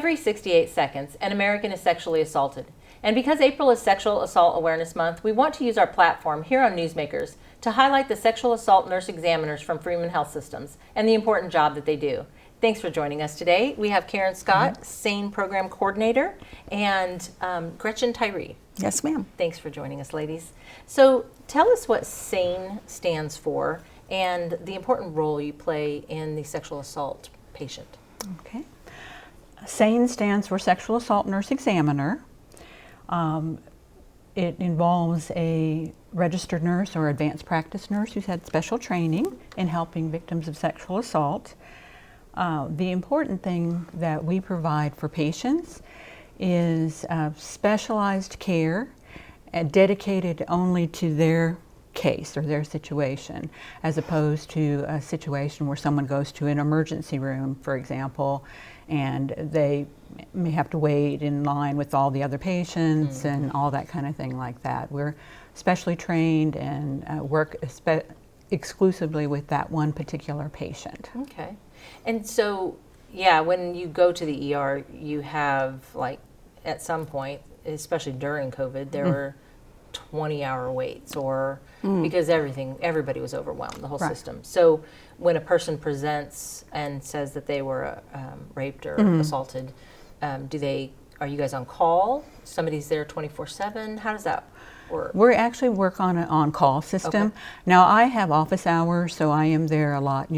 Every 68 seconds, an American is sexually assaulted. And because April is Sexual Assault Awareness Month, we want to use our platform here on Newsmakers to highlight the sexual assault nurse examiners from Freeman Health Systems and the important job that they do. Thanks for joining us today. We have Karen Scott, SANE Program Coordinator, and Gretchen Tyree. Yes, ma'am. Thanks for joining us, ladies. So tell us what SANE stands for and the important role you play in the sexual assault patient. Okay. SANE stands for Sexual Assault Nurse Examiner. It involves a registered nurse or advanced practice nurse who's had special training in helping victims of sexual assault. The important thing that we provide for patients is specialized care dedicated only to their case or their situation, as opposed to a situation where someone goes to an emergency room, for example, and they may have to wait in line with all the other patients and all that kind of thing like that. We're specially trained and work exclusively with that one particular patient. Okay. And so, yeah, when you go to the ER, you have, like, at some point, especially during COVID, there were 20-hour waits, or because everybody was overwhelmed, the whole system. So when a person presents and says that they were raped or assaulted, are you guys on call? Somebody's there 24/7? How does that work? We actually work on an on-call system. Okay. Now I have office hours, so I am there a lot,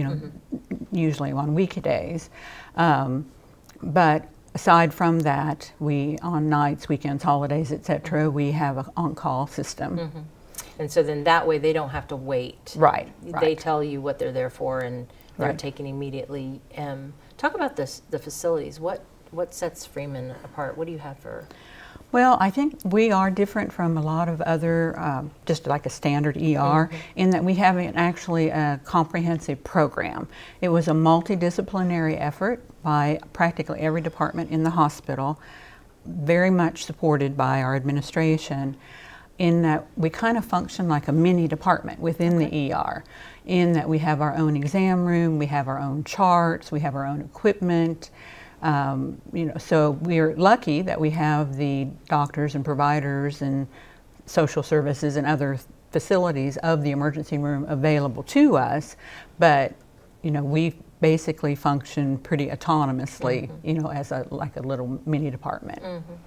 usually on weekdays. But aside from that, we, on nights, weekends, holidays, etc., we have an on-call system. And so then that way they don't have to wait. Right. They tell you what they're there for, and they're Right. taken immediately. Talk about the facilities. What sets Freeman apart? What do you have for? Well, I think we are different from a lot of other, just like a standard ER, in that we have actually a comprehensive program. It was a multidisciplinary effort by practically every department in the hospital, very much supported by our administration, in that we kind of function like a mini department within the ER, in that we have our own exam room, we have our own charts, we have our own equipment. So we're lucky that we have the doctors and providers and social services and other facilities of the emergency room available to us, but we basically function pretty autonomously, as like a little mini department.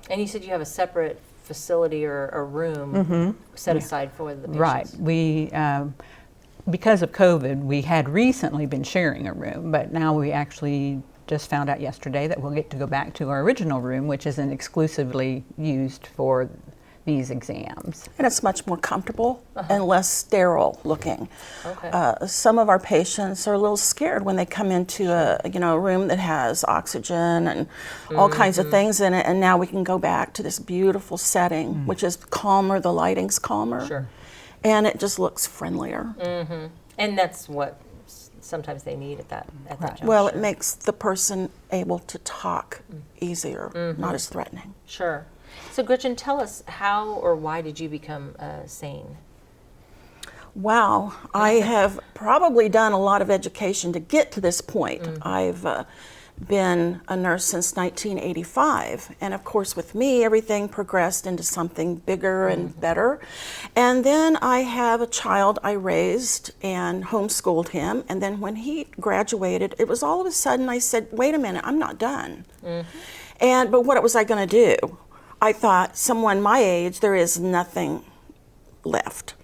And you said you have a separate facility or a room set aside for the patients. Right. We, because of COVID, we had recently been sharing a room, but now we actually just found out yesterday that we'll get to go back to our original room, which isn't exclusively used for these exams. And it's much more comfortable and less sterile looking. Okay. Some of our patients are a little scared when they come into a room that has oxygen and all kinds of things in it, and now we can go back to this beautiful setting, which is calmer, the lighting's calmer. Sure. And it just looks friendlier. And that's what sometimes they need at that juncture. Well, it makes the person able to talk easier, not as threatening. Sure. So Gretchen, tell us how or why did you become SANE? Wow, I have probably done a lot of education to get to this point. I've been a nurse since 1985, and of course with me everything progressed into something bigger and better. And then I have a child I raised and homeschooled him, and then when he graduated, it was all of a sudden I said, wait a minute, I'm not done. But what was I going to do? I thought, someone my age, there is nothing left.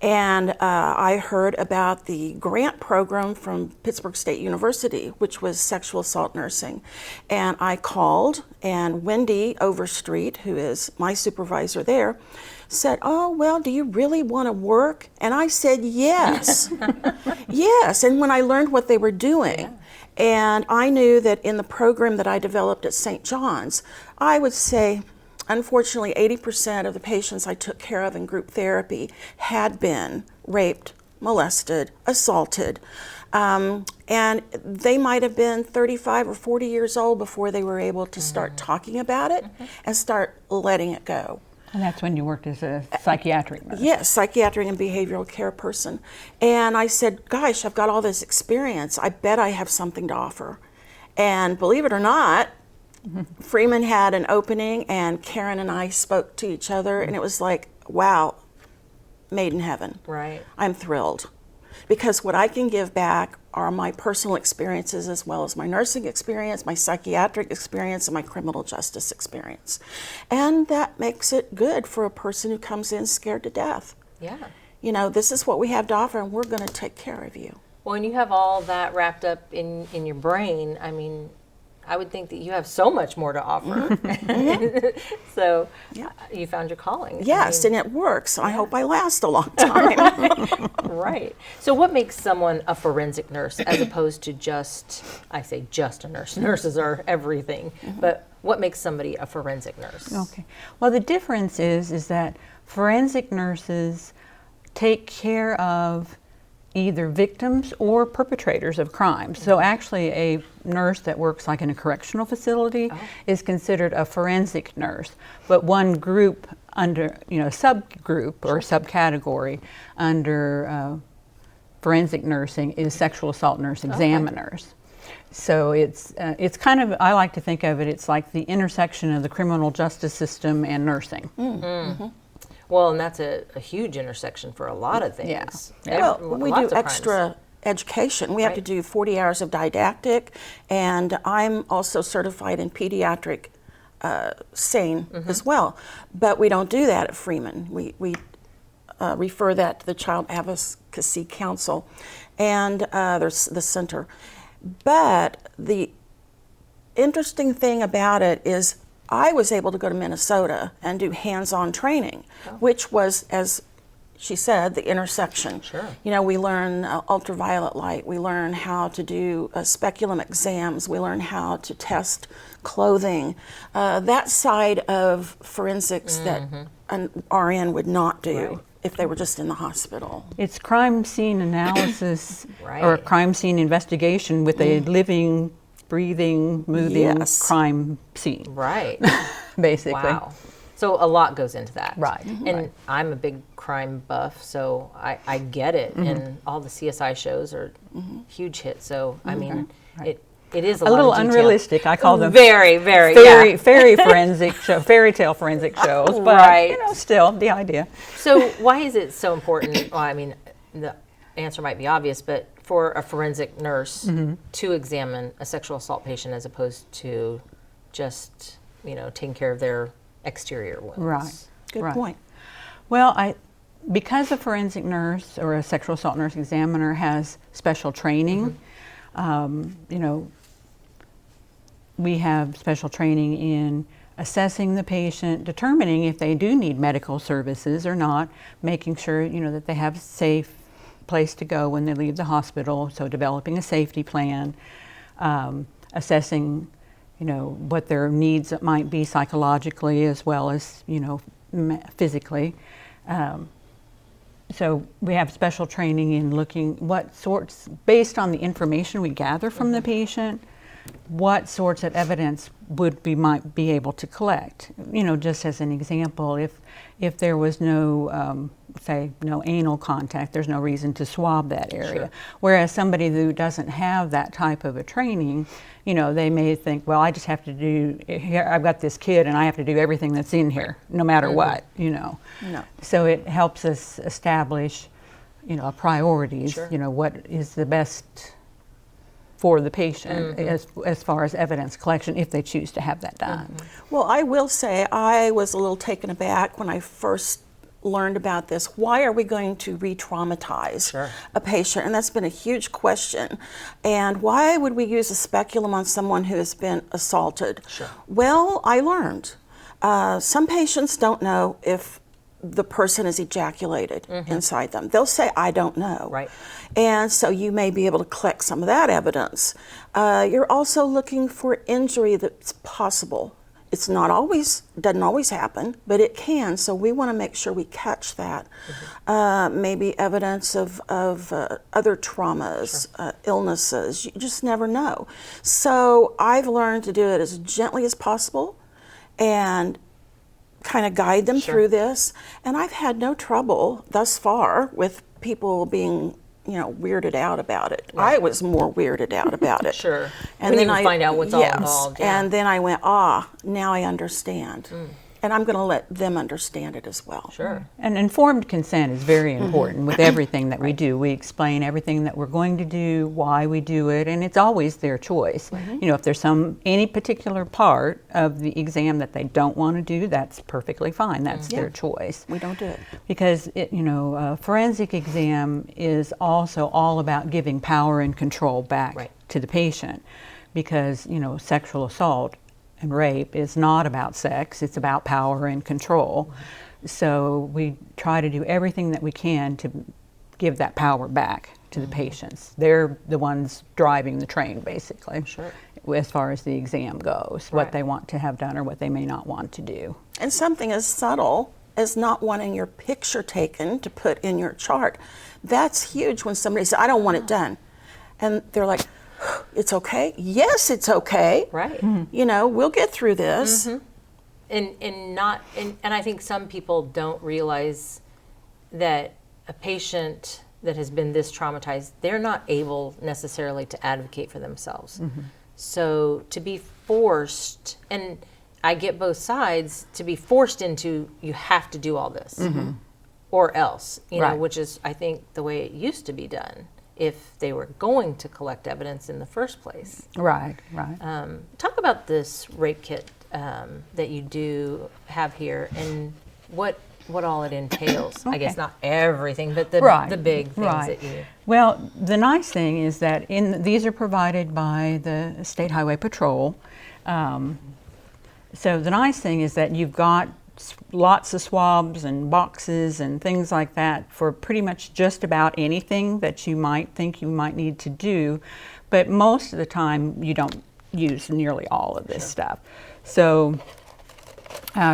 And I heard about the grant program from Pittsburgh State University, which was sexual assault nursing. And I called, and Wendy Overstreet, who is my supervisor there, said, oh, well, do you really want to work? And I said, yes. Yes. And when I learned what they were doing, and I knew that in the program that I developed at St. John's, I would say, unfortunately, 80% of the patients I took care of in group therapy had been raped, molested, assaulted, and they might have been 35 or 40 years old before they were able to start talking about it and start letting it go. And that's when you worked as a psychiatric nurse? Yes, psychiatric and behavioral care person. And I said, gosh, I've got all this experience. I bet I have something to offer. And believe it or not, Freeman had an opening, and Karen and I spoke to each other, and it was like, wow, made in heaven. Right. I'm thrilled. Because what I can give back are my personal experiences, as well as my nursing experience, my psychiatric experience, and my criminal justice experience. And that makes it good for a person who comes in scared to death. Yeah. You know, this is what we have to offer, and we're going to take care of you. Well, when you have all that wrapped up in your brain, I mean, I would think that you have so much more to offer. So Yeah. you found your calling. Yes, and it works. I hope I last a long time. Right. So what makes someone a forensic nurse as opposed to just, I say just a nurse. Nurses are everything. But what makes somebody a forensic nurse? Okay. Well, the difference is that forensic nurses take care of either victims or perpetrators of crimes. So actually a nurse that works like in a correctional facility is considered a forensic nurse. But one group under, subgroup or subcategory under forensic nursing is sexual assault nurse examiners. So it's kind of, I like to think of it, it's like the intersection of the criminal justice system and nursing. Well, and that's a huge intersection for a lot of things. Well, we do Lots of extra crimes. education. We have to do 40 hours of didactic, and I'm also certified in pediatric SANE as well. But we don't do that at Freeman. We refer that to the Child Advocacy Council, and there's the center. But the interesting thing about it is I was able to go to Minnesota and do hands-on training, which was, as she said, the intersection. Sure. You know, we learn ultraviolet light, we learn how to do speculum exams, we learn how to test clothing. That side of forensics that an RN would not do if they were just in the hospital. It's crime scene analysis Right. or crime scene investigation with a living, breathing, moving Yes. crime scene, Right. basically. Wow. So a lot goes into that. Right. And I'm a big crime buff, so I get it. And all the CSI shows are huge hits. So, I mean, it is a lot little of detail. unrealistic. I call them Very, yeah. fairy forensic fairy tale forensic shows, but Right. still the idea. So why is it so important? Well, I mean, the answer might be obvious, but for a forensic nurse to examine a sexual assault patient as opposed to just, taking care of their exterior wounds. Right. Good point. Well, because a forensic nurse or a sexual assault nurse examiner has special training, we have special training in assessing the patient, determining if they do need medical services or not, making sure, that they have a safe place to go when they leave the hospital, so developing a safety plan, assessing, what their needs might be psychologically as well as, physically. So we have special training in looking what sorts, based on the information we gather from the patient, what sorts of evidence might be able to collect. Just as an example, if there was no, no anal contact, there's no reason to swab that area. Sure. Whereas somebody who doesn't have that type of a training, they may think, well, I just have to do, here I've got this kid and I have to do everything that's in here, no matter what, No. So it helps us establish, priorities, Sure. What is the best for the patient as far as evidence collection if they choose to have that done. Well, I will say I was a little taken aback when I first learned about this. Why are we going to re-traumatize Sure. a patient? And that's been a huge question. And why would we use a speculum on someone who has been assaulted? Sure. Well, I learned. Some patients don't know if the person has ejaculated inside them. They'll say, I don't know. Right. And so you may be able to collect some of that evidence. You're also looking for injury that's possible. It's not always, doesn't always happen, but it can. So we want to make sure we catch that. Maybe evidence of other traumas, illnesses. You just never know. So I've learned to do it as gently as possible and kind of guide them through this. And I've had no trouble thus far with people being, weirded out about it. I was more weirded out about it. Sure. And when then you find out what's all involved. Yeah. And then I went, now I understand. And I'm going to let them understand it as well. Sure. And informed consent is very important with everything that we do. We explain everything that we're going to do, why we do it, and it's always their choice. If there's any particular part of the exam that they don't want to do, that's perfectly fine. That's their choice. We don't do it. Because a forensic exam is also all about giving power and control back to the patient. Because, sexual assault and rape is not about sex, it's about power and control. So we try to do everything that we can to give that power back to the patients. They're the ones driving the train, basically, as far as the exam goes, what they want to have done or what they may not want to do. And something as subtle as not wanting your picture taken to put in your chart, that's huge when somebody says, I don't want it done. And they're like, it's okay. Yes, it's okay. Right. We'll get through this. And I think some people don't realize that a patient that has been this traumatized, they're not able necessarily to advocate for themselves. So to be forced, and I get both sides, to be forced into, you have to do all this or else, which is, I think, the way it used to be done, if they were going to collect evidence in the first place. Right. Talk about this rape kit that you do have here and what all it entails. I guess not everything, but the big things that you... Well, the nice thing is that these are provided by the State Highway Patrol. So the nice thing is that you've got lots of swabs and boxes and things like that for pretty much just about anything that you might think you might need to do, but most of the time you don't use nearly all of this stuff. So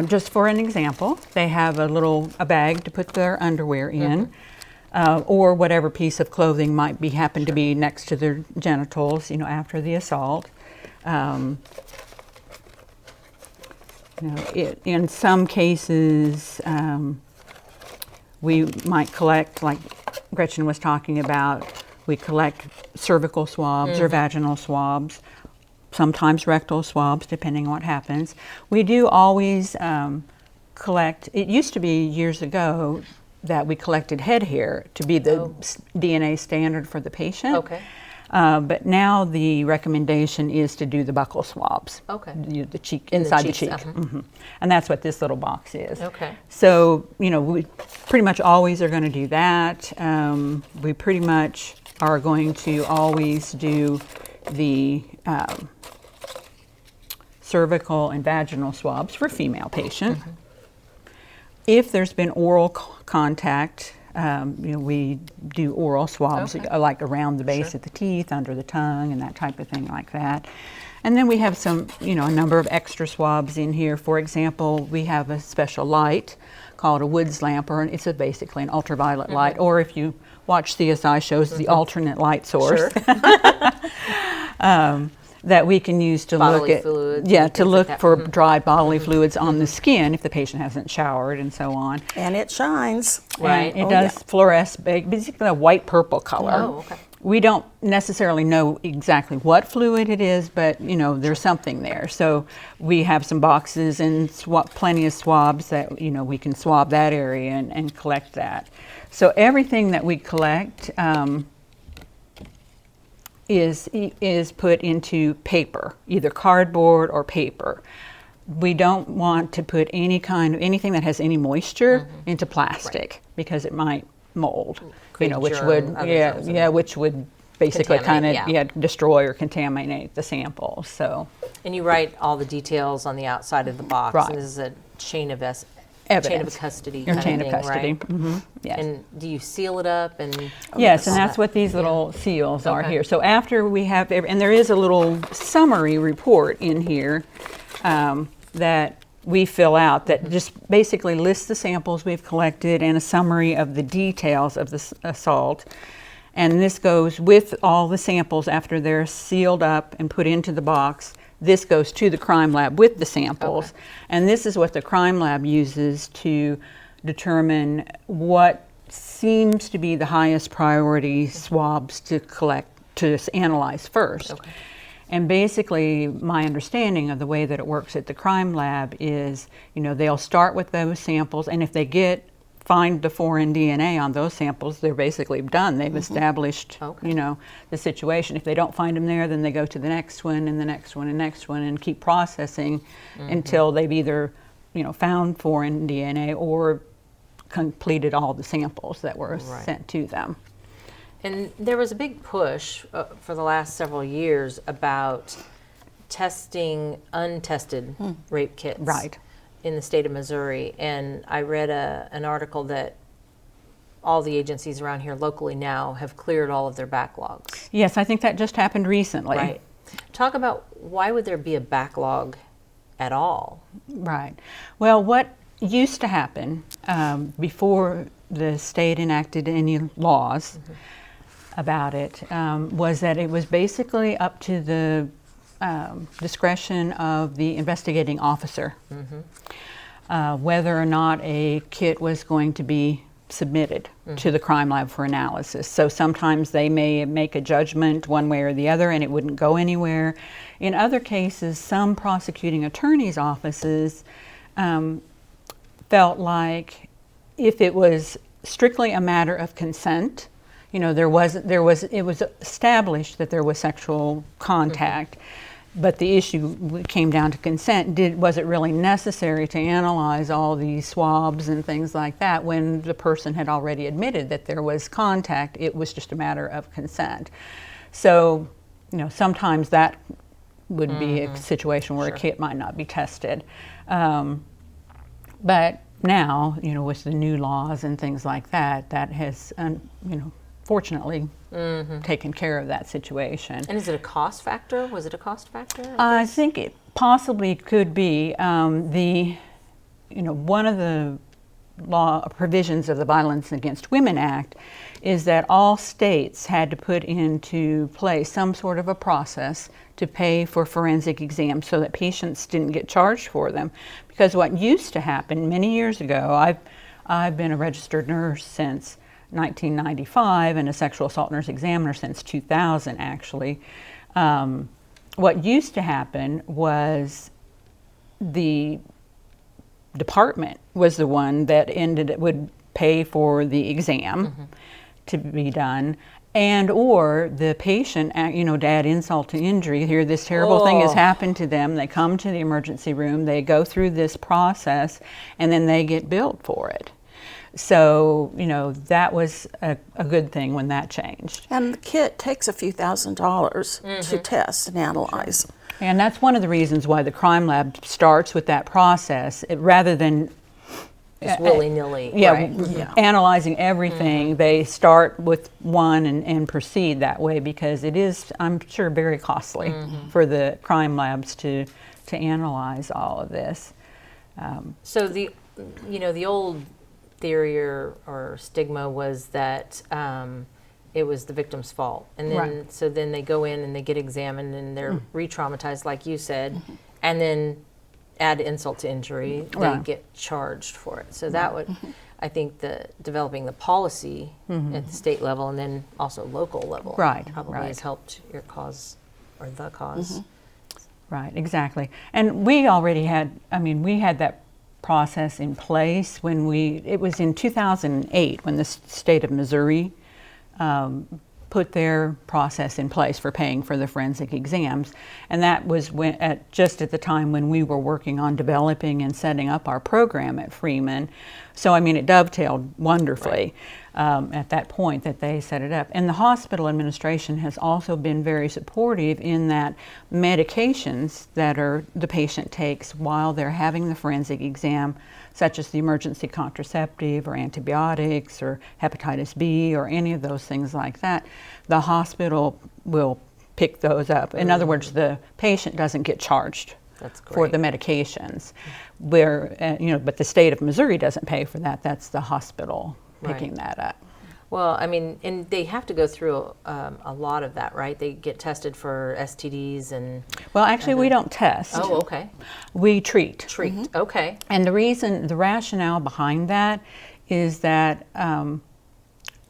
just for an example, they have a bag to put their underwear in, or whatever piece of clothing might happen to be next to their genitals, after the assault. In some cases, we might collect, like Gretchen was talking about, we collect cervical swabs or vaginal swabs, sometimes rectal swabs, depending on what happens. We do always collect, it used to be years ago that we collected head hair to be the DNA standard for the patient. Okay. But now the recommendation is to do the buccal swabs. Okay. The cheek, inside the cheek. And that's what this little box is. Okay. So, we pretty much always are going to do that. We pretty much are going to always do the cervical and vaginal swabs for female patient. If there's been oral contact, we do oral swabs, like around the base of the teeth, under the tongue, and that type of thing like that. And then we have some, a number of extra swabs in here. For example, we have a special light called a Woods lamp, or it's basically an ultraviolet light, or if you watch CSI shows, the alternate light source. That we can use to look at fluids, to look for dry bodily fluids on the skin if the patient hasn't showered and so on. And it shines. Right. It does fluoresce, basically a white purple color. Oh, okay. We don't necessarily know exactly what fluid it is, but there's something there. So we have some boxes and plenty of swabs that we can swab that area and collect that. So everything that we collect is put into paper, either cardboard or paper. We don't want to put anything that has any moisture into plastic because it might mold, which would basically kind of destroy or contaminate the samples. So. And you write all the details on the outside of the box. Right. This is a chain of custody. Chain of custody. Right? Yes. And do you seal it up? And yes, and that's what these little seals are here. So after we have, and there is a little summary report in here that we fill out that just basically lists the samples we've collected and a summary of the details of the assault. And this goes with all the samples after they're sealed up and put into the box. This goes to the crime lab with the samples. Okay. And this is what the crime lab uses to determine what seems to be the highest priority swabs to analyze first. Okay. And basically, my understanding of the way that it works at the crime lab is, they'll start with those samples, and if they find the foreign DNA on those samples, they're basically done. They've established, the situation. If they don't find them there, then they go to the next one and the next one and next one and keep processing until they've either, found foreign DNA or completed all the samples that were sent to them. And there was a big push for the last several years about testing untested rape kits in the state of Missouri. And I read an article that all the agencies around here locally now have cleared all of their backlogs. Yes, I think that just happened recently. Right. Talk about why would there be a backlog at all? Right. Well, what used to happen before the state enacted any laws about it was that it was basically up to the discretion of the investigating officer whether or not a kit was going to be submitted to the crime lab for analysis. So sometimes they may make a judgment one way or the other and it wouldn't go anywhere. In other cases, some prosecuting attorneys' offices felt like if it was strictly a matter of consent, it was established that there was sexual contact, but the issue came down to consent. Was it really necessary to analyze all these swabs and things like that when the person had already admitted that there was contact? It was just a matter of consent. So, sometimes that would be a situation where a kit might not be tested. But now, with the new laws and things like that, that has, fortunately taken care of that situation. And is it a cost factor? Was it a cost factor? I think it possibly could be. One of the law provisions of the Violence Against Women Act is that all states had to put into place some sort of a process to pay for forensic exams so that patients didn't get charged for them. Because what used to happen many years ago, I've been a registered nurse since 1995 and a sexual assault nurse examiner since 2000 actually. What used to happen was the department was the one that would pay for the exam to be done, and or the patient, to add insult to injury, here this terrible thing has happened to them, they come to the emergency room, they go through this process, and then they get billed for it. So, that was a good thing when that changed. And the kit takes a few $1,000s to test and analyze. And that's one of the reasons why the crime lab starts with that process, rather than just willy-nilly. Analyzing everything. They start with one and proceed that way because it is, I'm sure, very costly for the crime labs to analyze all of this. So the old theory or stigma was that it was the victim's fault, and then so then they go in and they get examined and they're re-traumatized, like you said, and then add insult to injury, they get charged for it. So that would, I think, developing the policy at the state level and then also local level probably has helped your cause or the cause. Right, exactly. And we already had, we had that process in place when it was in 2008 when the state of Missouri put their process in place for paying for the forensic exams, and that was just at the time when we were working on developing and setting up our program at Freeman. So it dovetailed wonderfully at that point that they set it up. And the hospital administration has also been very supportive in that medications that the patient takes while they're having the forensic exam, such as the emergency contraceptive or antibiotics or hepatitis B or any of those things like that, the hospital will pick those up. In other words, the patient doesn't get charged for the medications. But the state of Missouri doesn't pay for that. That's the hospital picking that up. Well, and they have to go through a lot of that, right? They get tested for STDs and... Well, actually, we don't test. Oh, okay. We treat. Okay. And the rationale behind that is that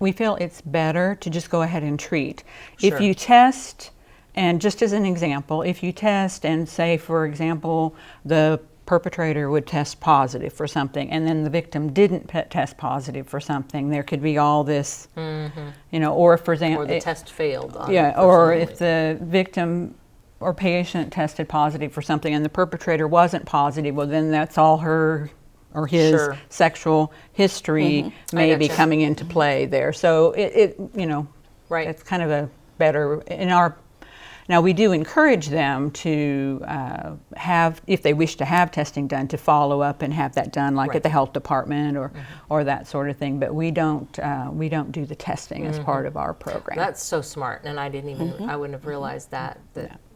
we feel it's better to just go ahead and treat. Sure. If you test, and just as an example, if you test and say, for example, the perpetrator would test positive for something and then the victim didn't test positive for something, there could be all this, you know, or for example, or the test failed on yeah, it for or some if reason. the victim or patient tested positive for something and the perpetrator wasn't positive, well then that's all her or his Sure. sexual history may be gotcha. coming into play there. So it you know, Right. it's kind of a better, in our, now we do encourage them to have, if they wish to have testing done, to follow up and have that done, like Right. at the health department or that sort of thing. But we don't do the testing as part of our program. That's so smart, and I didn't even I wouldn't have realized that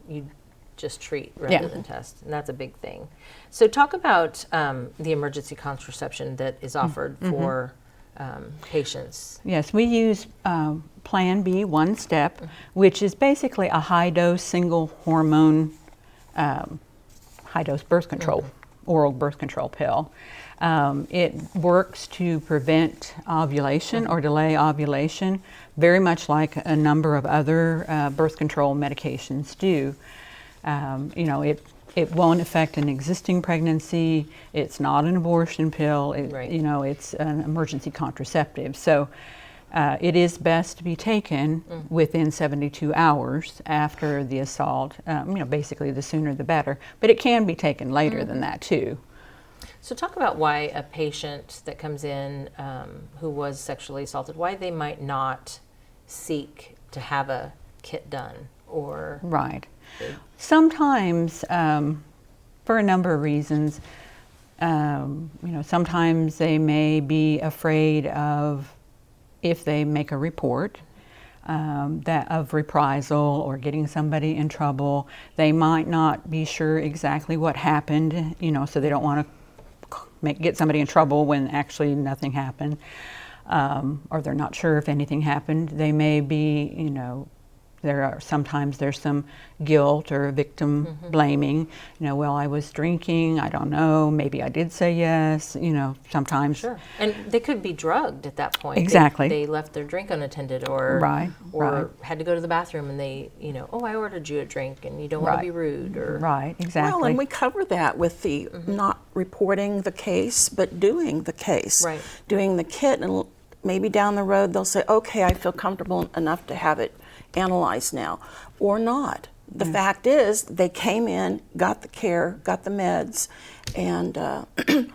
you just treat rather Yeah. than test, and that's a big thing. So talk about the emergency contraception that is offered for patients. Yes, we use Plan B, one step, which is basically a high-dose single hormone, high-dose birth control, oral birth control pill. It works to prevent ovulation or delay ovulation, very much like a number of other birth control medications do. You know, it won't affect an existing pregnancy. It's not an abortion pill. Right. You know, it's an emergency contraceptive. So it is best to be taken within 72 hours after the assault. You know, basically the sooner the better. But it can be taken later than that too. So talk about why a patient that comes in who was sexually assaulted, why they might not seek to have a kit done or Right. Sometimes, for a number of reasons, you know, sometimes they may be afraid of, if they make a report, that of reprisal or getting somebody in trouble. They might not be sure exactly what happened, you know, so they don't want to get somebody in trouble when actually nothing happened, or they're not sure if anything happened. They may be, you know, sometimes there's some guilt or victim blaming. You know, well, I was drinking, I don't know, maybe I did say yes, you know, sometimes. Sure. And they could be drugged at that point. Exactly. They left their drink unattended or Right, right. had to go to the bathroom and they, you know, oh, I ordered you a drink and you don't want to be rude or Right, exactly. Well, and we cover that with the not reporting the case, but doing the case. Right. Doing the kit, and maybe down the road they'll say, okay, I feel comfortable enough to have it analyzed now, or not. The fact is, they came in, got the care, got the meds, and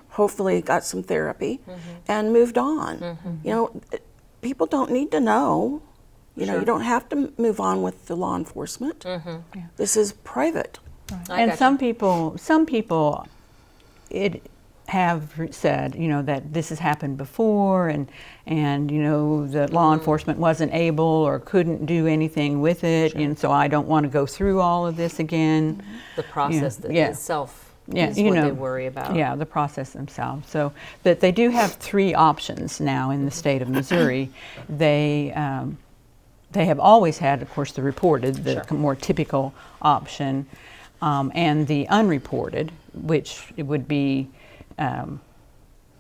hopefully got some therapy, and moved on. You know, people don't need to know. You know, you don't have to move on with the law enforcement. This is private. And some people have said, you know, that this has happened before, and you know, the law enforcement wasn't able or couldn't do anything with it, and so I don't want to go through all of this again. the process that itself is you what know, they worry about. Yeah, the process themselves. So, but they do have three options now in the state of Missouri. They have always had, of course, the reported, the more typical option, and the unreported, which it would be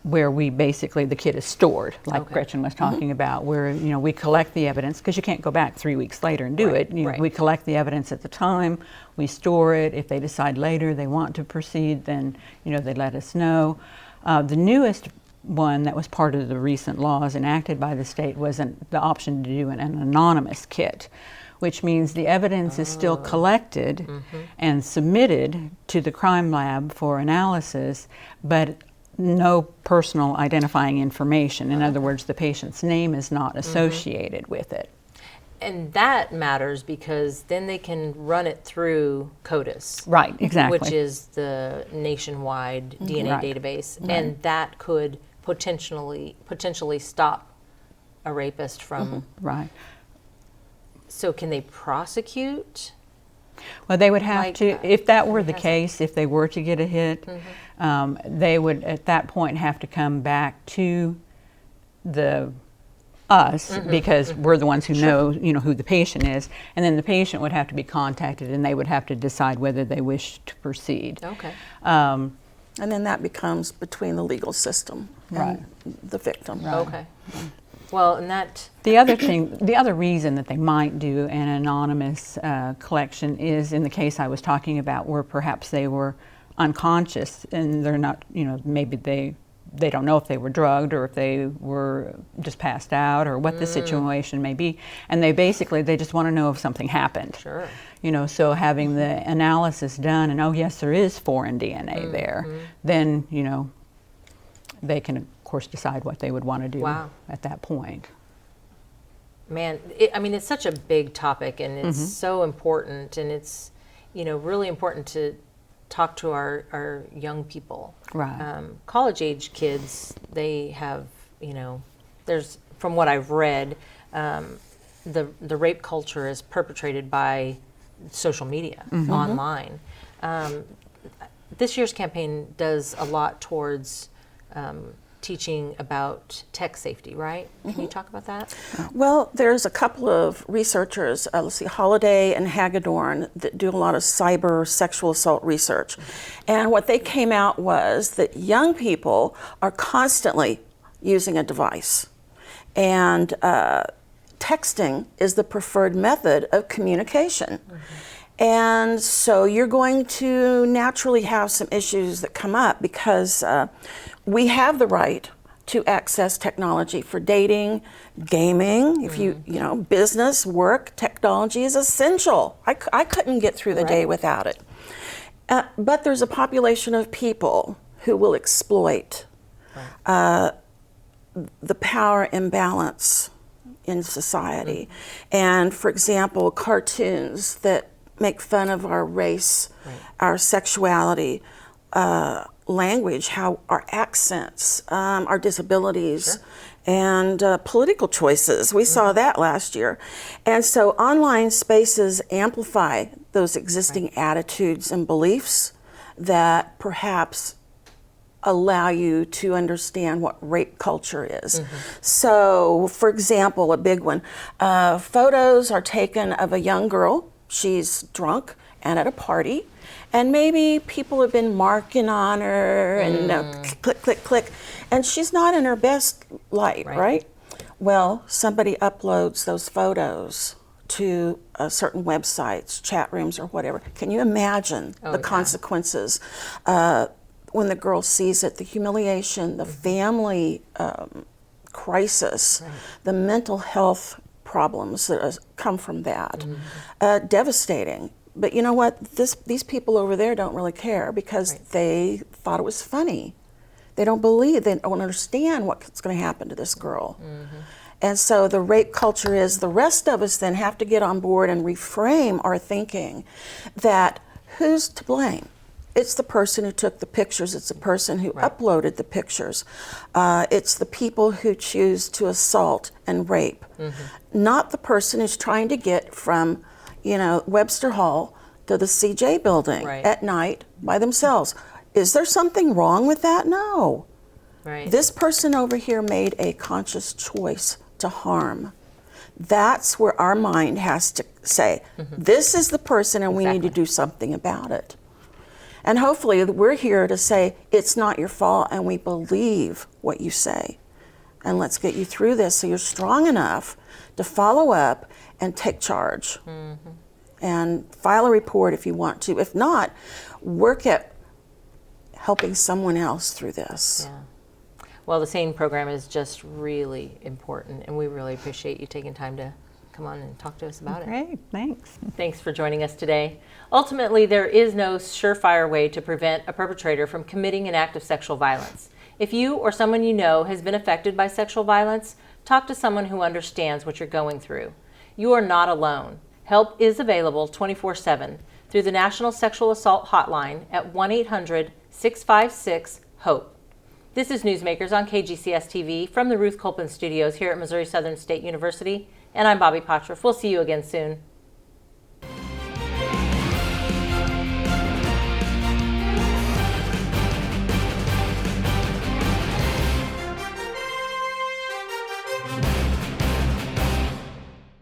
where we basically, the kit is stored, like Gretchen was talking about, where, you know, we collect the evidence, because you can't go back 3 weeks later and do it. You know, we collect the evidence at the time, we store it. If they decide later they want to proceed, then, you know, they let us know. The newest one that was part of the recent laws enacted by the state was the option to do an anonymous kit, which means the evidence is still collected and submitted to the crime lab for analysis, but no personal identifying information. In other words, the patient's name is not associated with it. And that matters because then they can run it through CODIS. Right, exactly. Which is the nationwide DNA database. And that could potentially stop a rapist from... Right. So can they prosecute? Well, they would have to, if that were the case, if they were to get a hit, they would at that point have to come back to us because we're the ones who know, you know, who the patient is, and then the patient would have to be contacted, and they would have to decide whether they wish to proceed. Okay. And then that becomes between the legal system and the victim. Okay. Well, and that The other reason that they might do an anonymous collection is in the case I was talking about, where perhaps they were unconscious and they're not, maybe they don't know if they were drugged or if they were just passed out or what the situation may be, and they just want to know if something happened. Sure. So having the analysis done, and oh yes, there is foreign DNA there, then they can of course decide what they would want to do at that point. Man, it's such a big topic, and it's so important, and it's really important to talk to our young people. Right. College age kids, they have, there's, from what I've read, the rape culture is perpetrated by social media, online. This year's campaign does a lot towards teaching about tech safety, right? Can you talk about that? Well, there's a couple of researchers, let's see, Holliday and Hagedorn, that do a lot of cyber sexual assault research. And what they came out was that young people are constantly using a device. And texting is the preferred method of communication. And so you're going to naturally have some issues that come up because we have the right to access technology for dating, gaming, if business, work, technology is essential. I couldn't get through the day without it. But there's a population of people who will exploit the power imbalance in society. And for example, cartoons that make fun of our race, our sexuality, language, how our accents, our disabilities, and political choices. We saw that last year. And so online spaces amplify those existing attitudes and beliefs that perhaps allow you to understand what rape culture is. So, for example, a big one, photos are taken of a young girl. She's drunk and at a party, and maybe people have been marking on her and click, click, click, and she's not in her best light, right? Well, somebody uploads those photos to certain websites, chat rooms, or whatever. Can you imagine the consequences when the girl sees it, the humiliation, the family crisis, the mental health problems that come from that? Devastating. But you know what? These people over there don't really care because they thought it was funny. They don't believe, they don't understand what's going to happen to this girl. And so the rape culture is, the rest of us then have to get on board and reframe our thinking that who's to blame? It's the person who took the pictures. It's the person who uploaded the pictures. It's the people who choose to assault and rape, not the person who's trying to get from, Webster Hall to the CJ building at night by themselves. Is there something wrong with that? No. This person over here made a conscious choice to harm. That's where our mind has to say, this is the person and we need to do something about it. And hopefully we're here to say, it's not your fault and we believe what you say. And let's get you through this so you're strong enough to follow up and take charge. And file a report if you want to. If not, work at helping someone else through this. Well, the SANE program is just really important, and we really appreciate you taking time to come on and talk to us about it. Great, thanks. Thanks for joining us today. Ultimately, there is no surefire way to prevent a perpetrator from committing an act of sexual violence. If you or someone you know has been affected by sexual violence, talk to someone who understands what you're going through. You are not alone. Help is available 24/7 through the National Sexual Assault Hotline at 1-800-656-HOPE. This is Newsmakers on KGCS TV from the Ruth Colpin Studios here at Missouri Southern State University, and I'm Bobby Potroff. We'll see you again soon.